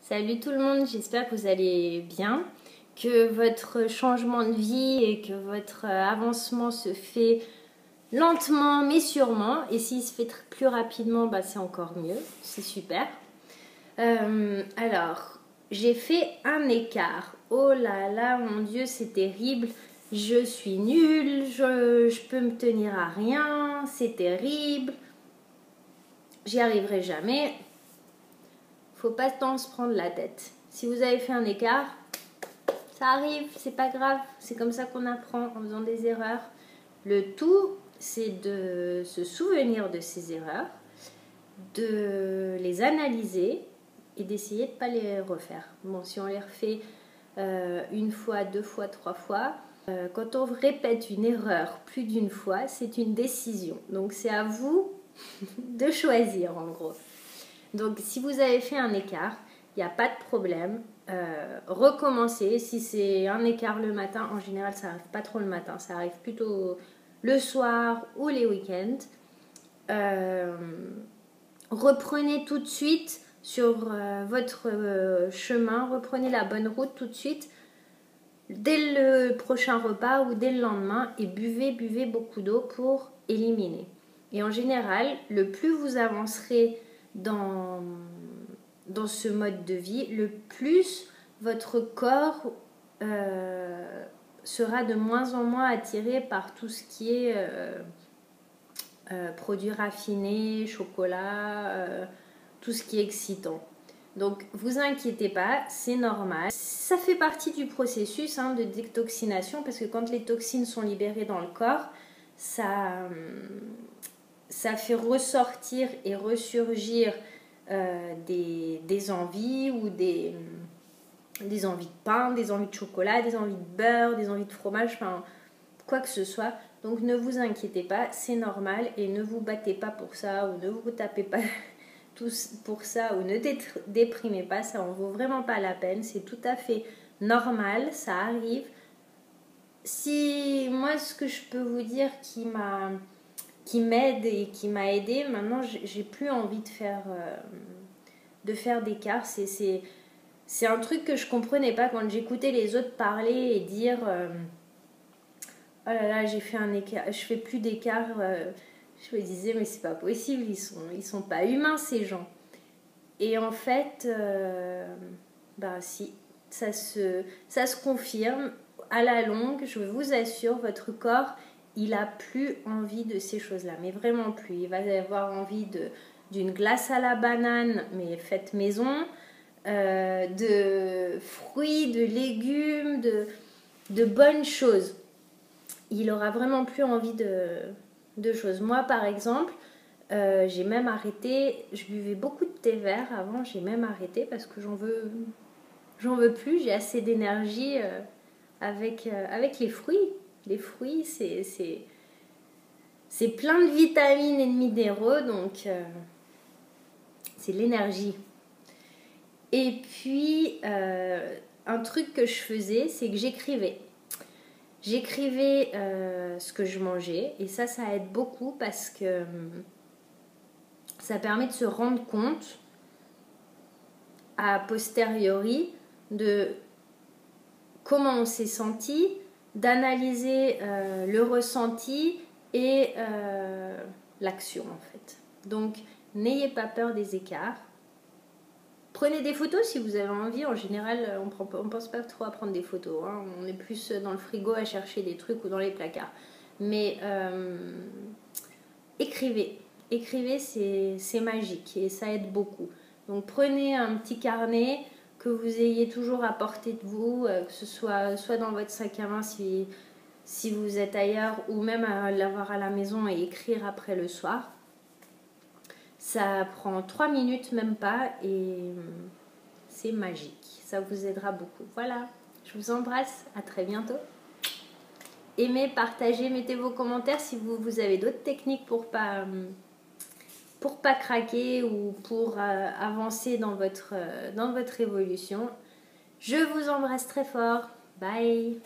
Salut tout le monde, j'espère que vous allez bien, que votre changement de vie et que votre avancement se fait lentement mais sûrement. Et s'il se fait plus rapidement, bah, c'est encore mieux, c'est super. Alors, j'ai fait un écart. Oh là là, mon Dieu, c'est terrible. Je suis nulle, je peux me tenir à rien, c'est terrible. J'y arriverai jamais. Faut pas tant se prendre la tête. Si vous avez fait un écart, ça arrive, c'est pas grave. C'est comme ça qu'on apprend en faisant des erreurs. Le tout, c'est de se souvenir de ces erreurs, de les analyser et d'essayer de ne pas les refaire. Bon, si on les refait une fois, deux fois, trois fois, quand on répète une erreur plus d'une fois, c'est une décision. Donc c'est à vous de choisir en gros. Donc si vous avez fait un écart, il n'y a pas de problème. Recommencer. Si c'est un écart le matin, en général ça n'arrive pas trop le matin, ça arrive plutôt le soir ou les week-ends. Reprenez tout de suite sur votre chemin, reprenez la bonne route tout de suite dès le prochain repas ou dès le lendemain et buvez beaucoup d'eau pour éliminer. Et en général, le plus vous avancerez dans ce mode de vie, le plus votre corps sera de moins en moins attiré par tout ce qui est produits raffinés, chocolat, tout ce qui est excitant. Donc vous inquiétez pas, c'est normal. Ça fait partie du processus de détoxination parce que quand les toxines sont libérées dans le corps, ça fait ressortir et ressurgir des envies ou des envies de pain, des envies de chocolat, des envies de beurre, des envies de fromage, enfin quoi que ce soit. Donc ne vous inquiétez pas, c'est normal et ne vous battez pas pour ça ou ne vous tapez pas tous pour ça ou ne déprimez pas, ça en vaut vraiment pas la peine, c'est tout à fait normal, ça arrive. Si moi ce que je peux vous dire qui m'aide et qui m'a aidé, maintenant j'ai plus envie de faire d'écart. C'est un truc que je comprenais pas quand j'écoutais les autres parler et dire oh là là, j'ai fait un écart, je fais plus d'écart. Je me disais mais c'est pas possible, ils sont pas humains ces gens. Et en fait, bah si, ça se confirme à la longue. Je vous assure, votre corps il a plus envie de ces choses-là, mais vraiment plus. Il va avoir envie d'une glace à la banane, mais faite maison, de fruits, de légumes, de bonnes choses. Il aura vraiment plus envie de choses. Moi, par exemple, j'ai même arrêté. Je buvais beaucoup de thé vert avant. J'ai même arrêté parce que j'en veux plus. J'ai assez d'énergie avec les fruits. Les fruits, c'est plein de vitamines et de minéraux, donc c'est l'énergie. Et puis, un truc que je faisais, c'est que j'écrivais. J'écrivais ce que je mangeais et ça aide beaucoup parce que ça permet de se rendre compte a posteriori de comment on s'est senti, d'analyser le ressenti et l'action en fait. Donc n'ayez pas peur des écarts. Prenez des photos si vous avez envie. En général, on ne pense pas trop à prendre des photos. On est plus dans le frigo à chercher des trucs ou dans les placards. Mais écrivez. Écrivez, c'est magique et ça aide beaucoup. Donc prenez un petit carnet que vous ayez toujours à portée de vous, que ce soit dans votre sac à main si vous êtes ailleurs ou même à l'avoir à la maison et écrire après le soir. Ça prend 3 minutes, même pas, et c'est magique. Ça vous aidera beaucoup. Voilà, je vous embrasse. À très bientôt. Aimez, partagez, mettez vos commentaires si vous avez d'autres techniques pour pas craquer ou pour avancer dans votre évolution. Je vous embrasse très fort. Bye.